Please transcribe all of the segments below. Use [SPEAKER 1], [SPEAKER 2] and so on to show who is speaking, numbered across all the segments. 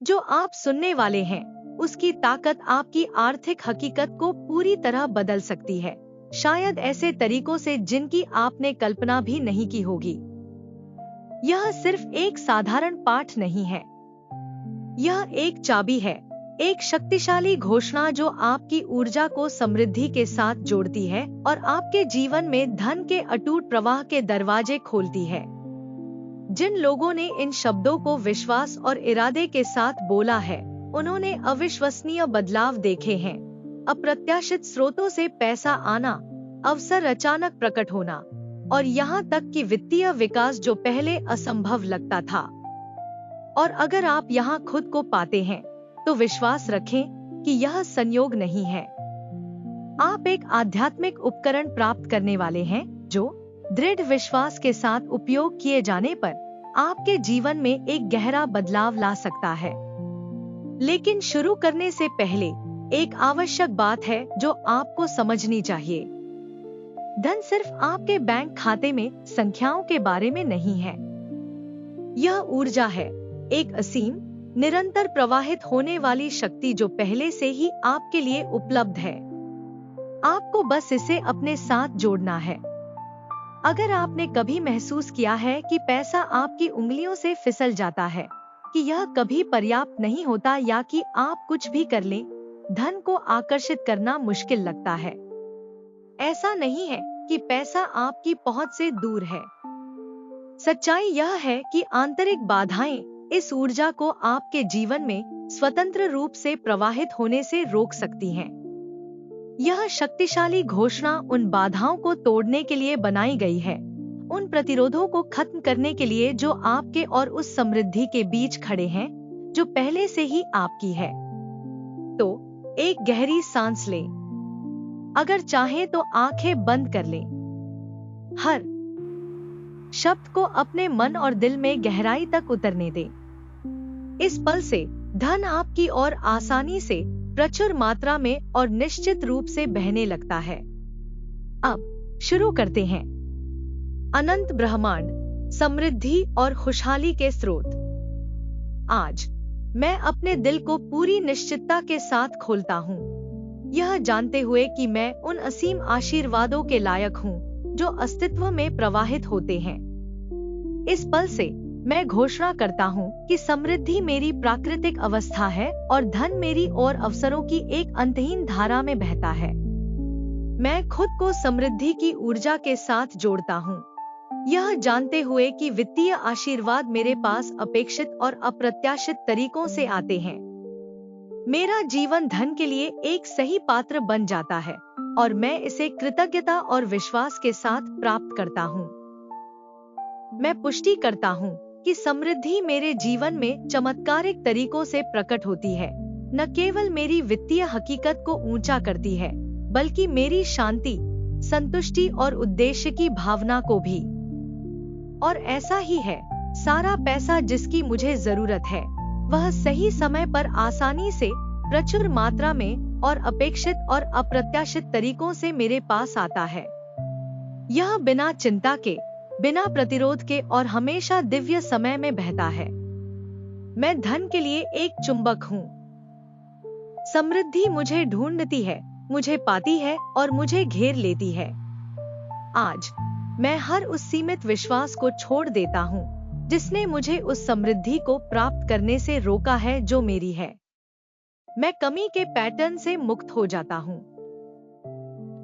[SPEAKER 1] जो आप सुनने वाले हैं, उसकी ताकत आपकी आर्थिक हकीकत को पूरी तरह बदल सकती है, शायद ऐसे तरीकों से जिनकी आपने कल्पना भी नहीं की होगी। यह सिर्फ एक साधारण पाठ नहीं है, यह एक चाबी है, एक शक्तिशाली घोषणा जो आपकी ऊर्जा को समृद्धि के साथ जोड़ती है और आपके जीवन में धन के अटूट प्रवाह के दरवाजे खोलती है। जिन लोगों ने इन शब्दों को विश्वास और इरादे के साथ बोला है, उन्होंने अविश्वसनीय बदलाव देखे हैं। अप्रत्याशित स्रोतों से पैसा आना, अवसर अचानक प्रकट होना और यहाँ तक कि वित्तीय विकास जो पहले असंभव लगता था। और अगर आप यहाँ खुद को पाते हैं, तो विश्वास रखें कि यह संयोग नहीं है। आप एक आध्यात्मिक उपकरण प्राप्त करने वाले हैं जो दृढ़ विश्वास के साथ उपयोग किए जाने पर आपके जीवन में एक गहरा बदलाव ला सकता है। लेकिन शुरू करने से पहले एक आवश्यक बात है जो आपको समझनी चाहिए। धन सिर्फ आपके बैंक खाते में संख्याओं के बारे में नहीं है। यह ऊर्जा है, एक असीम, निरंतर प्रवाहित होने वाली शक्ति जो पहले से ही आपके लिए उपलब्ध है। आपको बस इसे अपने साथ जोड़ना है। अगर आपने कभी महसूस किया है कि पैसा आपकी उंगलियों से फिसल जाता है, कि यह कभी पर्याप्त नहीं होता या कि आप कुछ भी कर लें, धन को आकर्षित करना मुश्किल लगता है। ऐसा नहीं है कि पैसा आपकी पहुंच से दूर है। सच्चाई यह है कि आंतरिक बाधाएं इस ऊर्जा को आपके जीवन में स्वतंत्र रूप से प्रवाहित होने से रोक सकती हैं। यह शक्तिशाली घोषणा उन बाधाओं को तोड़ने के लिए बनाई गई है, उन प्रतिरोधों को खत्म करने के लिए जो आपके और उस समृद्धि के बीच खड़े हैं जो पहले से ही आपकी है। तो एक गहरी सांस लें। अगर चाहें तो आंखें बंद कर लें। हर शब्द को अपने मन और दिल में गहराई तक उतरने दें। इस पल से धन आपकी ओर आसानी से, प्रचुर मात्रा में और निश्चित रूप से बहने लगता है। अब शुरू करते हैं। अनंत ब्रह्मांड, समृद्धि और खुशहाली के स्रोत। आज मैं अपने दिल को पूरी निश्चितता के साथ खोलता हूँ, यह जानते हुए कि मैं उन असीम आशीर्वादों के लायक हूँ जो अस्तित्व में प्रवाहित होते हैं। इस पल से मैं घोषणा करता हूँ कि समृद्धि मेरी प्राकृतिक अवस्था है और धन मेरी और अवसरों की एक अंतहीन धारा में बहता है। मैं खुद को समृद्धि की ऊर्जा के साथ जोड़ता हूँ, यह जानते हुए कि वित्तीय आशीर्वाद मेरे पास अपेक्षित और अप्रत्याशित तरीकों से आते हैं। मेरा जीवन धन के लिए एक सही पात्र बन जाता है और मैं इसे कृतज्ञता और विश्वास के साथ प्राप्त करता हूँ। मैं पुष्टि करता हूँ कि समृद्धि मेरे जीवन में चमत्कारिक तरीकों से प्रकट होती है, न केवल मेरी वित्तीय हकीकत को ऊंचा करती है, बल्कि मेरी शांति, संतुष्टि और उद्देश्य की भावना को भी। और ऐसा ही है, सारा पैसा जिसकी मुझे जरूरत है, वह सही समय पर आसानी से, प्रचुर मात्रा में और अपेक्षित और अप्रत्याशित तरीकों से मेरे पास आता है। यह बिना चिंता के, बिना प्रतिरोध के और हमेशा दिव्य समय में बहता है। मैं धन के लिए एक चुंबक हूँ। समृद्धि मुझे ढूंढती है, मुझे पाती है और मुझे घेर लेती है। आज मैं हर उस सीमित विश्वास को छोड़ देता हूँ जिसने मुझे उस समृद्धि को प्राप्त करने से रोका है जो मेरी है। मैं कमी के पैटर्न से मुक्त हो जाता हूँ,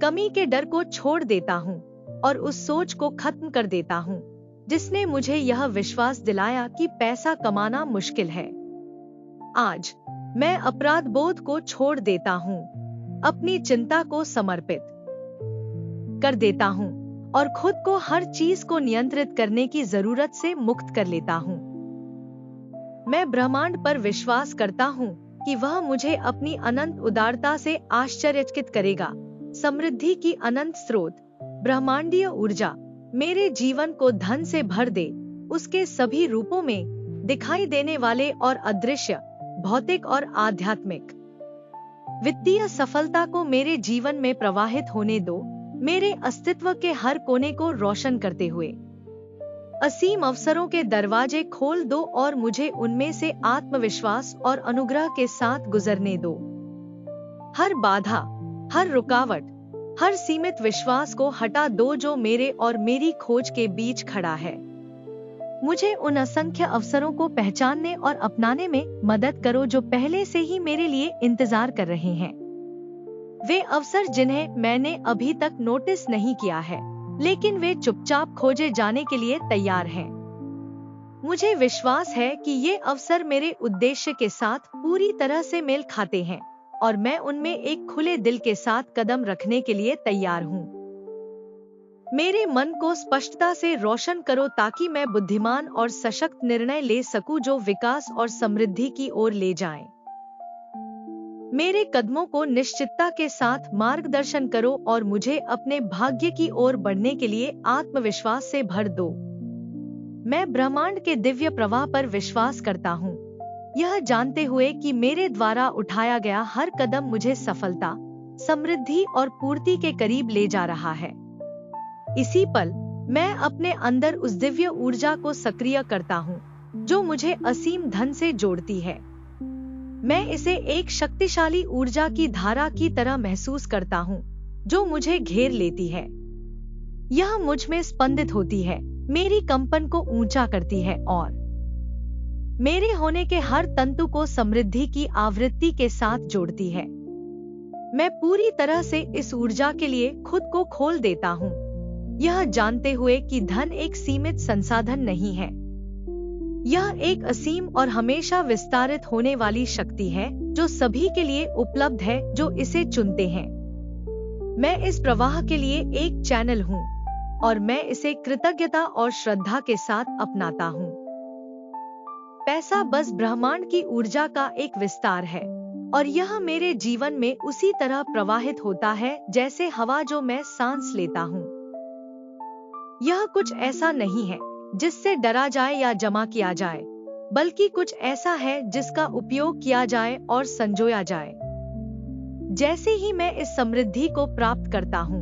[SPEAKER 1] कमी के डर को छोड़ देता हूँ और उस सोच को खत्म कर देता हूँ जिसने मुझे यह विश्वास दिलाया कि पैसा कमाना मुश्किल है। आज मैं अपराध बोध को छोड़ देता हूँ, अपनी चिंता को समर्पित कर देता हूँ और खुद को हर चीज को नियंत्रित करने की जरूरत से मुक्त कर लेता हूँ। मैं ब्रह्मांड पर विश्वास करता हूँ कि वह मुझे अपनी अनंत उदारता से आश्चर्यचकित करेगा। समृद्धि की अनंत स्रोत, ब्रह्मांडीय ऊर्जा मेरे जीवन को धन से भर दे, उसके सभी रूपों में, दिखाई देने वाले और अदृश्य, भौतिक और आध्यात्मिक। वित्तीय सफलता को मेरे जीवन में प्रवाहित होने दो, मेरे अस्तित्व के हर कोने को रोशन करते हुए। असीम अवसरों के दरवाजे खोल दो और मुझे उनमें से आत्मविश्वास और अनुग्रह के साथ गुजरने दो। हर बाधा, हर रुकावट, हर सीमित विश्वास को हटा दो जो मेरे और मेरी खोज के बीच खड़ा है। मुझे उन असंख्य अवसरों को पहचानने और अपनाने में मदद करो जो पहले से ही मेरे लिए इंतजार कर रहे हैं। वे अवसर जिन्हें मैंने अभी तक नोटिस नहीं किया है, लेकिन वे चुपचाप खोजे जाने के लिए तैयार हैं। मुझे विश्वास है कि ये अवसर मेरे उद्देश्य के साथ पूरी तरह से मेल खाते हैं और मैं उनमें एक खुले दिल के साथ कदम रखने के लिए तैयार हूँ। मेरे मन को स्पष्टता से रोशन करो ताकि मैं बुद्धिमान और सशक्त निर्णय ले सकूं जो विकास और समृद्धि की ओर ले जाएं। मेरे कदमों को निश्चितता के साथ मार्गदर्शन करो और मुझे अपने भाग्य की ओर बढ़ने के लिए आत्मविश्वास से भर दो। मैं ब्रह्मांड के दिव्य प्रवाह पर विश्वास करता हूँ, यह जानते हुए कि मेरे द्वारा उठाया गया हर कदम मुझे सफलता, समृद्धि और पूर्ति के करीब ले जा रहा है। इसी पल मैं अपने अंदर उस दिव्य ऊर्जा को सक्रिय करता हूँ जो मुझे असीम धन से जोड़ती है। मैं इसे एक शक्तिशाली ऊर्जा की धारा की तरह महसूस करता हूँ जो मुझे घेर लेती है। यह मुझ में स्पंदित होती है, मेरी कंपन को ऊंचा करती है और मेरे होने के हर तंतु को समृद्धि की आवृत्ति के साथ जोड़ती है। मैं पूरी तरह से इस ऊर्जा के लिए खुद को खोल देता हूँ, यह जानते हुए कि धन एक सीमित संसाधन नहीं है। यह एक असीम और हमेशा विस्तारित होने वाली शक्ति है जो सभी के लिए उपलब्ध है जो इसे चुनते हैं। मैं इस प्रवाह के लिए एक चैनल हूँ और मैं इसे कृतज्ञता और श्रद्धा के साथ अपनाता हूँ। पैसा बस ब्रह्मांड की ऊर्जा का एक विस्तार है और यह मेरे जीवन में उसी तरह प्रवाहित होता है जैसे हवा जो मैं सांस लेता हूँ। यह कुछ ऐसा नहीं है जिससे डरा जाए या जमा किया जाए, बल्कि कुछ ऐसा है जिसका उपयोग किया जाए और संजोया जाए। जैसे ही मैं इस समृद्धि को प्राप्त करता हूँ,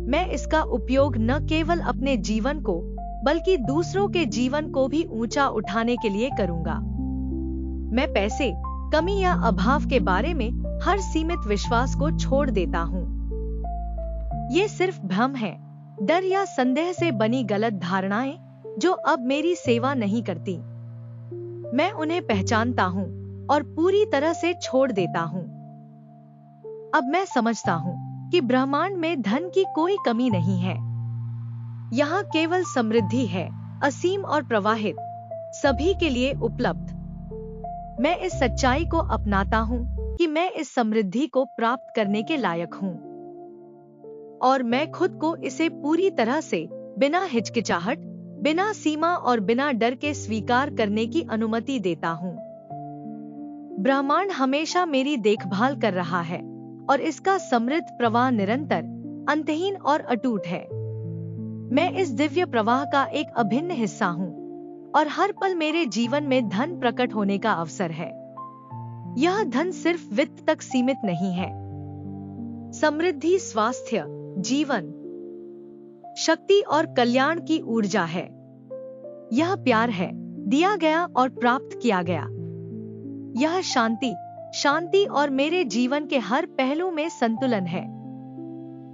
[SPEAKER 1] मैं इसका उपयोग न केवल अपने जीवन को बल्कि दूसरों के जीवन को भी ऊंचा उठाने के लिए करूंगा। मैं पैसे, कमी या अभाव के बारे में हर सीमित विश्वास को छोड़ देता हूँ। ये सिर्फ भ्रम है, डर या संदेह से बनी गलत धारणाएं जो अब मेरी सेवा नहीं करती। मैं उन्हें पहचानता हूँ और पूरी तरह से छोड़ देता हूँ। अब मैं समझता हूँ कि ब्रह्मांड में धन की कोई कमी नहीं है। यहाँ केवल समृद्धि है, असीम और प्रवाहित, सभी के लिए उपलब्ध। मैं इस सच्चाई को अपनाता हूँ कि मैं इस समृद्धि को प्राप्त करने के लायक हूँ और मैं खुद को इसे पूरी तरह से बिना हिचकिचाहट, बिना सीमा और बिना डर के स्वीकार करने की अनुमति देता हूँ। ब्रह्मांड हमेशा मेरी देखभाल कर रहा है और इसका समृद्ध प्रवाह निरंतर, अंतहीन और अटूट है। मैं इस दिव्य प्रवाह का एक अभिन्न हिस्सा हूँ और हर पल मेरे जीवन में धन प्रकट होने का अवसर है। यह धन सिर्फ वित्त तक सीमित नहीं है। समृद्धि स्वास्थ्य, जीवन, शक्ति और कल्याण की ऊर्जा है। यह प्यार है, दिया गया और प्राप्त किया गया। यह शांति और मेरे जीवन के हर पहलू में संतुलन है।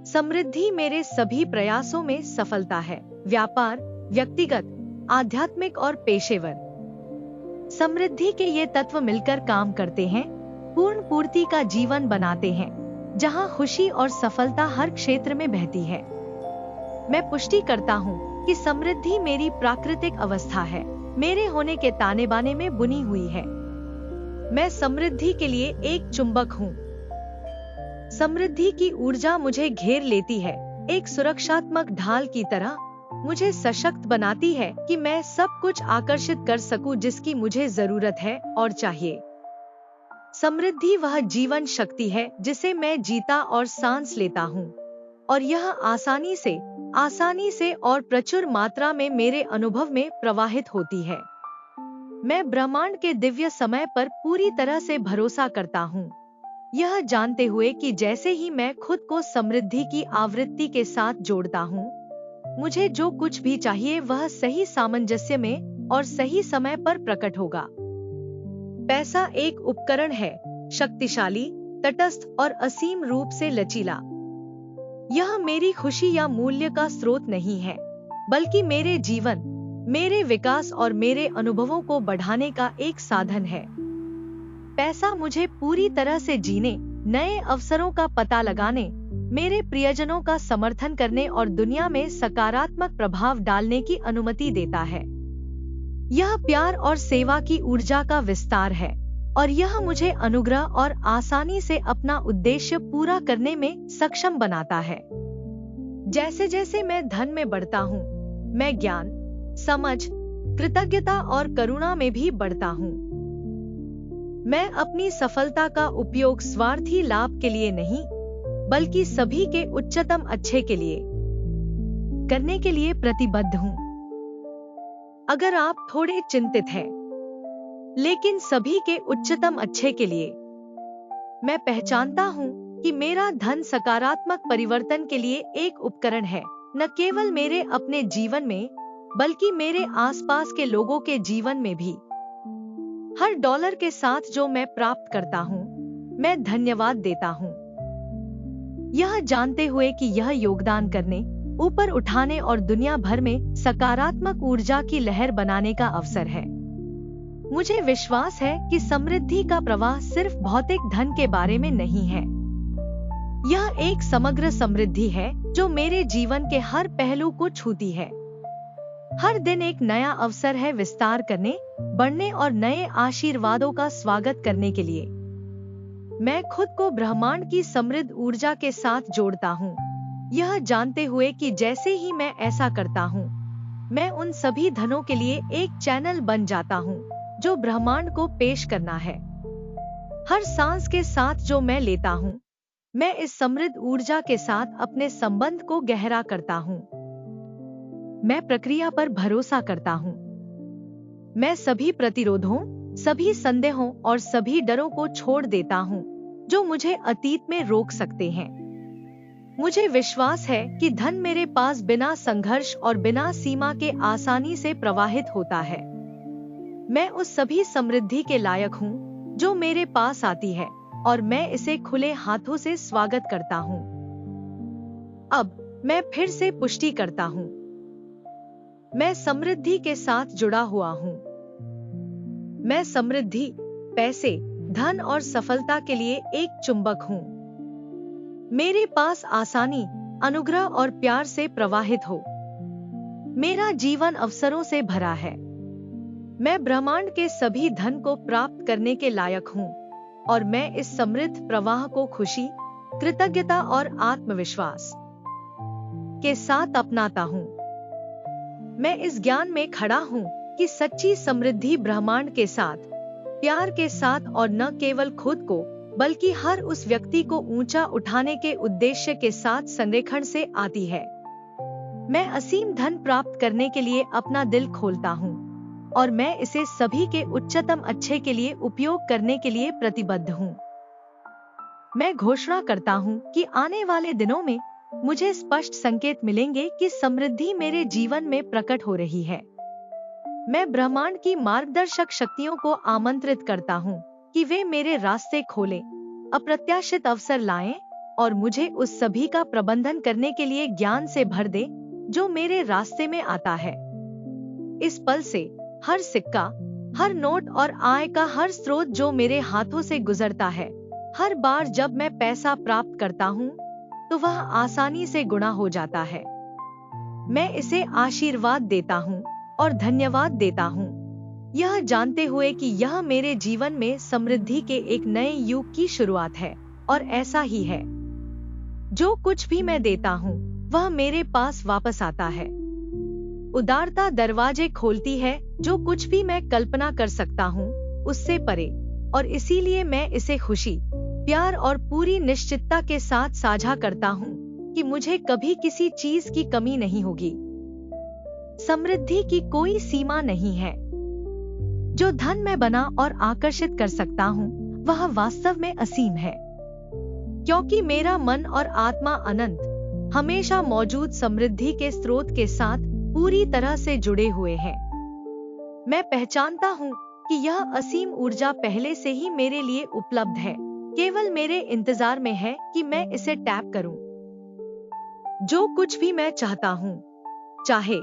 [SPEAKER 1] समृद्धि मेरे सभी प्रयासों में सफलता है, व्यापार, व्यक्तिगत, आध्यात्मिक और पेशेवर। समृद्धि के ये तत्व मिलकर काम करते हैं, पूर्ण पूर्ति का जीवन बनाते हैं, जहां खुशी और सफलता हर क्षेत्र में बहती है। मैं पुष्टि करता हूँ कि समृद्धि मेरी प्राकृतिक अवस्था है, मेरे होने के ताने बाने में बुनी हुई है। मैं समृद्धि के लिए एक चुंबक हूँ। समृद्धि की ऊर्जा मुझे घेर लेती है, एक सुरक्षात्मक ढाल की तरह मुझे सशक्त बनाती है कि मैं सब कुछ आकर्षित कर सकूं जिसकी मुझे जरूरत है और चाहिए। समृद्धि वह जीवन शक्ति है जिसे मैं जीता और सांस लेता हूँ और यह आसानी से और प्रचुर मात्रा में मेरे अनुभव में प्रवाहित होती है। मैं ब्रह्मांड के दिव्य समय पर पूरी तरह से भरोसा करता हूँ, यह जानते हुए कि जैसे ही मैं खुद को समृद्धि की आवृत्ति के साथ जोड़ता हूँ, मुझे जो कुछ भी चाहिए वह सही सामंजस्य में और सही समय पर प्रकट होगा। पैसा एक उपकरण है, शक्तिशाली, तटस्थ और असीम रूप से लचीला। यह मेरी खुशी या मूल्य का स्रोत नहीं है, बल्कि मेरे जीवन, मेरे विकास और मेरे अनुभवों को बढ़ाने का एक साधन है। पैसा मुझे पूरी तरह से जीने, नए अवसरों का पता लगाने, मेरे प्रियजनों का समर्थन करने और दुनिया में सकारात्मक प्रभाव डालने की अनुमति देता है। यह प्यार और सेवा की ऊर्जा का विस्तार है और यह मुझे अनुग्रह और आसानी से अपना उद्देश्य पूरा करने में सक्षम बनाता है। जैसे जैसे मैं धन में बढ़ता हूँ, मैं ज्ञान, समझ, कृतज्ञता और करुणा में भी बढ़ता हूँ। मैं अपनी सफलता का उपयोग स्वार्थी लाभ के लिए नहीं, बल्कि सभी के उच्चतम अच्छे के लिए करने के लिए प्रतिबद्ध हूँ। अगर आप थोड़े चिंतित हैं, लेकिन सभी के उच्चतम अच्छे के लिए, मैं पहचानता हूँ कि मेरा धन सकारात्मक परिवर्तन के लिए एक उपकरण है, न केवल मेरे अपने जीवन में, बल्कि मेरे आसपास के लोगों के जीवन में भी। हर डॉलर के साथ जो मैं प्राप्त करता हूँ, मैं धन्यवाद देता हूँ, यह जानते हुए कि यह योगदान करने, ऊपर उठाने और दुनिया भर में सकारात्मक ऊर्जा की लहर बनाने का अवसर है। मुझे विश्वास है कि समृद्धि का प्रवाह सिर्फ भौतिक धन के बारे में नहीं है। यह एक समग्र समृद्धि है जो मेरे जीवन के हर पहलू को छूती है। हर दिन एक नया अवसर है विस्तार करने, बढ़ने और नए आशीर्वादों का स्वागत करने के लिए। मैं खुद को ब्रह्मांड की समृद्ध ऊर्जा के साथ जोड़ता हूँ, यह जानते हुए कि जैसे ही मैं ऐसा करता हूँ, मैं उन सभी धनों के लिए एक चैनल बन जाता हूँ जो ब्रह्मांड को पेश करना है। हर सांस के साथ जो मैं लेता हूँ, मैं इस समृद्ध ऊर्जा के साथ अपने संबंध को गहरा करता हूँ। मैं प्रक्रिया पर भरोसा करता हूँ। मैं सभी प्रतिरोधों, सभी संदेहों और सभी डरों को छोड़ देता हूँ जो मुझे अतीत में रोक सकते हैं। मुझे विश्वास है कि धन मेरे पास बिना संघर्ष और बिना सीमा के आसानी से प्रवाहित होता है। मैं उस सभी समृद्धि के लायक हूँ जो मेरे पास आती है और मैं इसे खुले हाथों से स्वागत करता हूँ। अब मैं फिर से पुष्टि करता हूँ, मैं समृद्धि के साथ जुड़ा हुआ हूँ। मैं समृद्धि, पैसे, धन और सफलता के लिए एक चुंबक हूँ। मेरे पास आसानी, अनुग्रह और प्यार से प्रवाहित हो। मेरा जीवन अवसरों से भरा है। मैं ब्रह्मांड के सभी धन को प्राप्त करने के लायक हूँ और मैं इस समृद्ध प्रवाह को खुशी, कृतज्ञता और आत्मविश्वास के साथ अपनाता हूँ। मैं इस ज्ञान में खड़ा हूँ कि सच्ची समृद्धि ब्रह्मांड के साथ, प्यार के साथ और न केवल खुद को, बल्कि हर उस व्यक्ति को ऊंचा उठाने के उद्देश्य के साथ संरेखण से आती है। मैं असीम धन प्राप्त करने के लिए अपना दिल खोलता हूँ और मैं इसे सभी के उच्चतम अच्छे के लिए उपयोग करने के लिए प्रतिबद्ध हूँ। मैं घोषणा करता हूँ कि आने वाले दिनों में मुझे स्पष्ट संकेत मिलेंगे कि समृद्धि मेरे जीवन में प्रकट हो रही है। मैं ब्रह्मांड की मार्गदर्शक शक्तियों को आमंत्रित करता हूँ कि वे मेरे रास्ते खोलें, अप्रत्याशित अवसर लाएं और मुझे उस सभी का प्रबंधन करने के लिए ज्ञान से भर दे जो मेरे रास्ते में आता है। इस पल से हर सिक्का, हर नोट और आय का हर स्रोत जो मेरे हाथों से गुजरता है, हर बार जब मैं पैसा प्राप्त करता हूँ तो वह आसानी से गुणा हो जाता है। मैं इसे आशीर्वाद देता हूँ और धन्यवाद देता हूँ, यह जानते हुए कि यह मेरे जीवन में समृद्धि के एक नए युग की शुरुआत है। और ऐसा ही है। जो कुछ भी मैं देता हूँ वह मेरे पास वापस आता है। उदारता दरवाजे खोलती है जो कुछ भी मैं कल्पना कर सकता हूँ उससे परे, और इसीलिए मैं इसे खुशी, प्यार और पूरी निश्चितता के साथ साझा करता हूँ कि मुझे कभी किसी चीज की कमी नहीं होगी। समृद्धि की कोई सीमा नहीं है। जो धन मैं बना और आकर्षित कर सकता हूँ वह वास्तव में असीम है, क्योंकि मेरा मन और आत्मा अनंत, हमेशा मौजूद समृद्धि के स्रोत के साथ पूरी तरह से जुड़े हुए हैं। मैं पहचानता हूँ कि यह असीम ऊर्जा पहले से ही मेरे लिए उपलब्ध है, केवल मेरे इंतजार में है कि मैं इसे टैप करूं। जो कुछ भी मैं चाहता हूँ, चाहे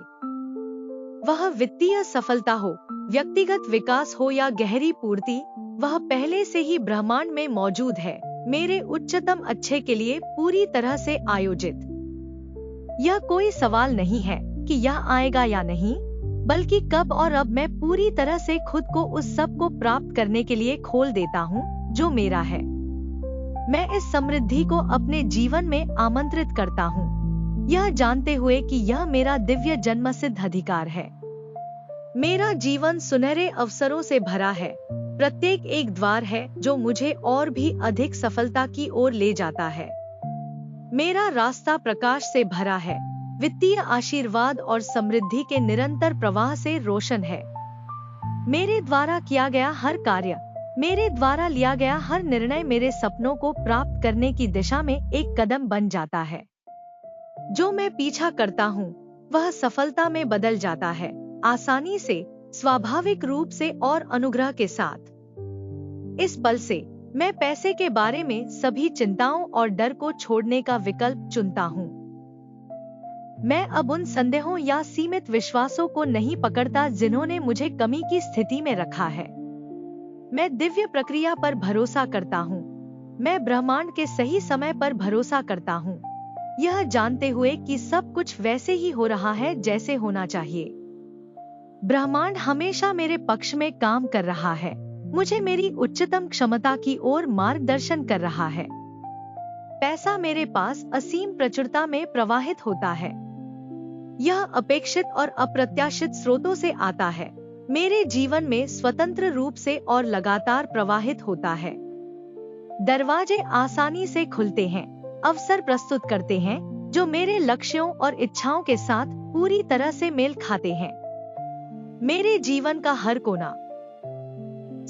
[SPEAKER 1] वह वित्तीय सफलता हो, व्यक्तिगत विकास हो या गहरी पूर्ति, वह पहले से ही ब्रह्मांड में मौजूद है, मेरे उच्चतम अच्छे के लिए पूरी तरह से आयोजित। यह कोई सवाल नहीं है कि यह आएगा या नहीं, बल्कि कब और अब मैं पूरी तरह से खुद को उस सब को प्राप्त करने के लिए खोल देता हूँ जो मेरा है। मैं इस समृद्धि को अपने जीवन में आमंत्रित करता हूँ, यह जानते हुए कि यह मेरा दिव्य जन्मसिद्ध अधिकार है। मेरा जीवन सुनहरे अवसरों से भरा है, प्रत्येक एक द्वार है जो मुझे और भी अधिक सफलता की ओर ले जाता है। मेरा रास्ता प्रकाश से भरा है, वित्तीय आशीर्वाद और समृद्धि के निरंतर प्रवाह से रोशन है। मेरे द्वारा किया गया हर कार्य, मेरे द्वारा लिया गया हर निर्णय मेरे सपनों को प्राप्त करने की दिशा में एक कदम बन जाता है। जो मैं पीछा करता हूँ, वह सफलता में बदल जाता है, आसानी से, स्वाभाविक रूप से और अनुग्रह के साथ। इस पल से मैं पैसे के बारे में सभी चिंताओं और डर को छोड़ने का विकल्प चुनता हूँ। मैं अब उन संदेहों या सीमित विश्वासों को नहीं पकड़ता जिन्होंने मुझे कमी की स्थिति में रखा है। मैं दिव्य प्रक्रिया पर भरोसा करता हूँ। मैं ब्रह्मांड के सही समय पर भरोसा करता हूँ, यह जानते हुए कि सब कुछ वैसे ही हो रहा है जैसे होना चाहिए। ब्रह्मांड हमेशा मेरे पक्ष में काम कर रहा है, मुझे मेरी उच्चतम क्षमता की ओर मार्गदर्शन कर रहा है। पैसा मेरे पास असीम प्रचुरता में प्रवाहित होता है। यह अपेक्षित और अप्रत्याशित स्रोतों से आता है, मेरे जीवन में स्वतंत्र रूप से और लगातार प्रवाहित होता है। दरवाजे आसानी से खुलते हैं, अवसर प्रस्तुत करते हैं जो मेरे लक्ष्यों और इच्छाओं के साथ पूरी तरह से मेल खाते हैं। मेरे जीवन का हर कोना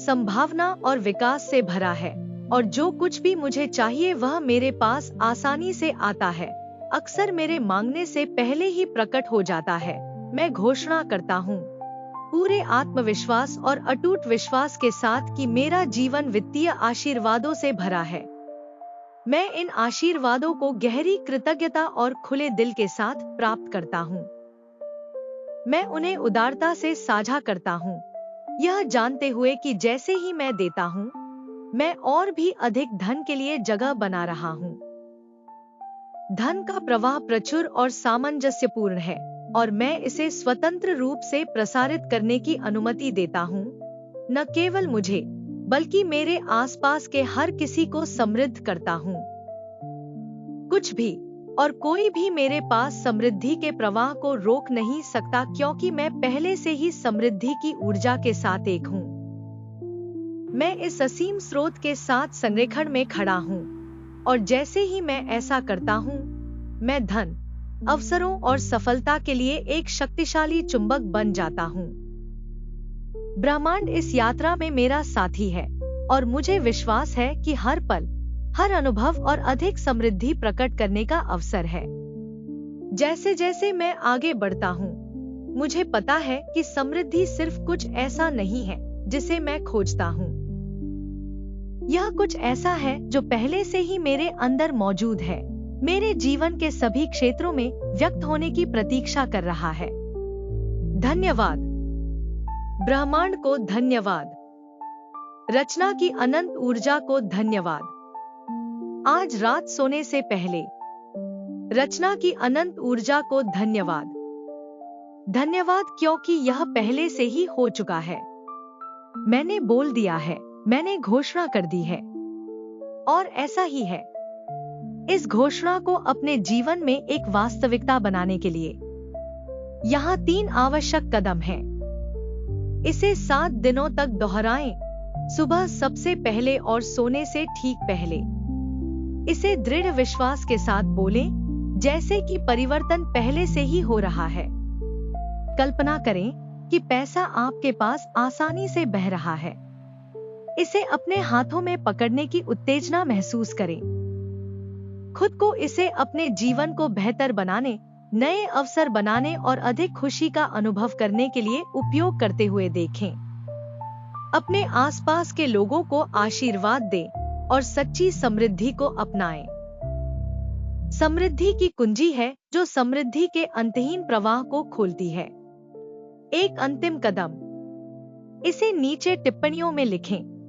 [SPEAKER 1] संभावना और विकास से भरा है, और जो कुछ भी मुझे चाहिए वह मेरे पास आसानी से आता है, अक्सर मेरे मांगने से पहले ही प्रकट हो जाता है। मैं घोषणा करता हूँ पूरे आत्मविश्वास और अटूट विश्वास के साथ कि मेरा जीवन वित्तीय आशीर्वादों से भरा है। मैं इन आशीर्वादों को गहरी कृतज्ञता और खुले दिल के साथ प्राप्त करता हूँ। मैं उन्हें उदारता से साझा करता हूँ, यह जानते हुए कि जैसे ही मैं देता हूँ, मैं और भी अधिक धन के लिए जगह बना रहा हूँ। धन का प्रवाह प्रचुर और सामंजस्यपूर्ण है, और मैं इसे स्वतंत्र रूप से प्रसारित करने की अनुमति देता हूँ, न केवल मुझे बल्कि मेरे आसपास के हर किसी को समृद्ध करता हूँ। कुछ भी और कोई भी मेरे पास समृद्धि के प्रवाह को रोक नहीं सकता, क्योंकि मैं पहले से ही समृद्धि की ऊर्जा के साथ एक हूँ। मैं इस असीम स्रोत के साथ संरेखण में खड़ा हूँ, और जैसे ही मैं ऐसा करता हूँ, मैं धन, अवसरों और सफलता के लिए एक शक्तिशाली चुंबक बन जाता हूँ। ब्रह्मांड इस यात्रा में मेरा साथी है, और मुझे विश्वास है कि हर पल, हर अनुभव और अधिक समृद्धि प्रकट करने का अवसर है। जैसे जैसे मैं आगे बढ़ता हूँ, मुझे पता है कि समृद्धि सिर्फ कुछ ऐसा नहीं है जिसे मैं खोजता हूँ। यह कुछ ऐसा है जो पहले से ही मेरे अंदर मौजूद है, मेरे जीवन के सभी क्षेत्रों में व्यक्त होने की प्रतीक्षा कर रहा है। धन्यवाद ब्रह्मांड को, धन्यवाद रचना की अनंत ऊर्जा को, धन्यवाद आज रात सोने से पहले रचना की अनंत ऊर्जा को, धन्यवाद। धन्यवाद क्योंकि यह पहले से ही हो चुका है। मैंने बोल दिया है, मैंने घोषणा कर दी है, और ऐसा ही है। इस घोषणा को अपने जीवन में एक वास्तविकता बनाने के लिए यहाँ 3 आवश्यक कदम हैं। इसे 7 दिनों तक दोहराएं, सुबह सबसे पहले और सोने से ठीक पहले। इसे दृढ़ विश्वास के साथ बोलें, जैसे कि परिवर्तन पहले से ही हो रहा है। कल्पना करें कि पैसा आपके पास आसानी से बह रहा है। इसे अपने हाथों में पकड़ने की उत्तेजना महसूस करें। खुद को इसे अपने जीवन को बेहतर बनाने, नए अवसर बनाने और अधिक खुशी का अनुभव करने के लिए उपयोग करते हुए देखें। अपने आसपास के लोगों को आशीर्वाद दें और सच्ची समृद्धि को अपनाएं। समृद्धि की कुंजी है जो समृद्धि के अंतहीन प्रवाह को खोलती है। एक अंतिम कदम, इसे नीचे टिप्पणियों में लिखें।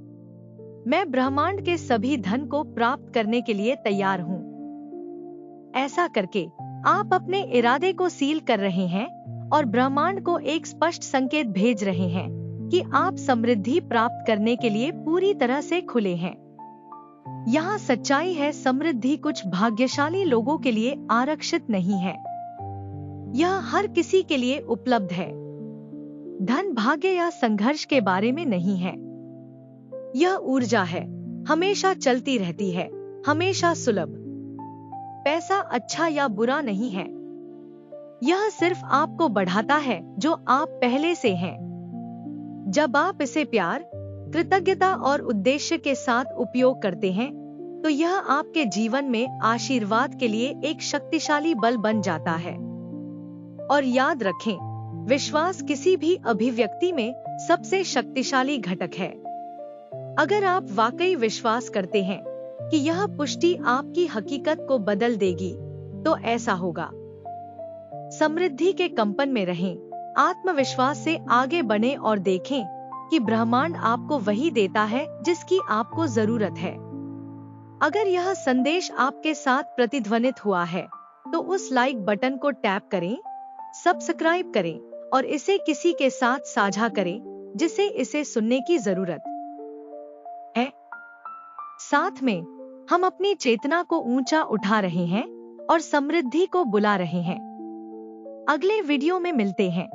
[SPEAKER 1] मैं ब्रह्मांड के सभी धन को प्राप्त करने के लिए तैयार हूं। ऐसा करके आप अपने इरादे को सील कर रहे हैं और ब्रह्मांड को एक स्पष्ट संकेत भेज रहे हैं कि आप समृद्धि प्राप्त करने के लिए पूरी तरह से खुले हैं। यहाँ सच्चाई है, समृद्धि कुछ भाग्यशाली लोगों के लिए आरक्षित नहीं है। यह हर किसी के लिए उपलब्ध है। धन भाग्य या संघर्ष के बारे में नहीं है। यह ऊर्जा है, हमेशा चलती रहती है, हमेशा सुलभ। पैसा अच्छा या बुरा नहीं है, यह सिर्फ आपको बढ़ाता है जो आप पहले से हैं। जब आप इसे प्यार, कृतज्ञता और उद्देश्य के साथ उपयोग करते हैं, तो यह आपके जीवन में आशीर्वाद के लिए एक शक्तिशाली बल बन जाता है। और याद रखें, विश्वास किसी भी अभिव्यक्ति में सबसे शक्तिशाली घटक है। अगर आप वाकई विश्वास करते हैं कि यह पुष्टि आपकी हकीकत को बदल देगी, तो ऐसा होगा। समृद्धि के कंपन में रहें, आत्मविश्वास से आगे बढ़ें और देखें कि ब्रह्मांड आपको वही देता है जिसकी आपको जरूरत है। अगर यह संदेश आपके साथ प्रतिध्वनित हुआ है, तो उस लाइक बटन को टैप करें, सब्सक्राइब करें और इसे किसी के साथ साझा करें जिसे इसे सुनने की जरूरत है। साथ में हम अपनी चेतना को ऊंचा उठा रहे हैं और समृद्धि को बुला रहे हैं। अगले वीडियो में मिलते हैं।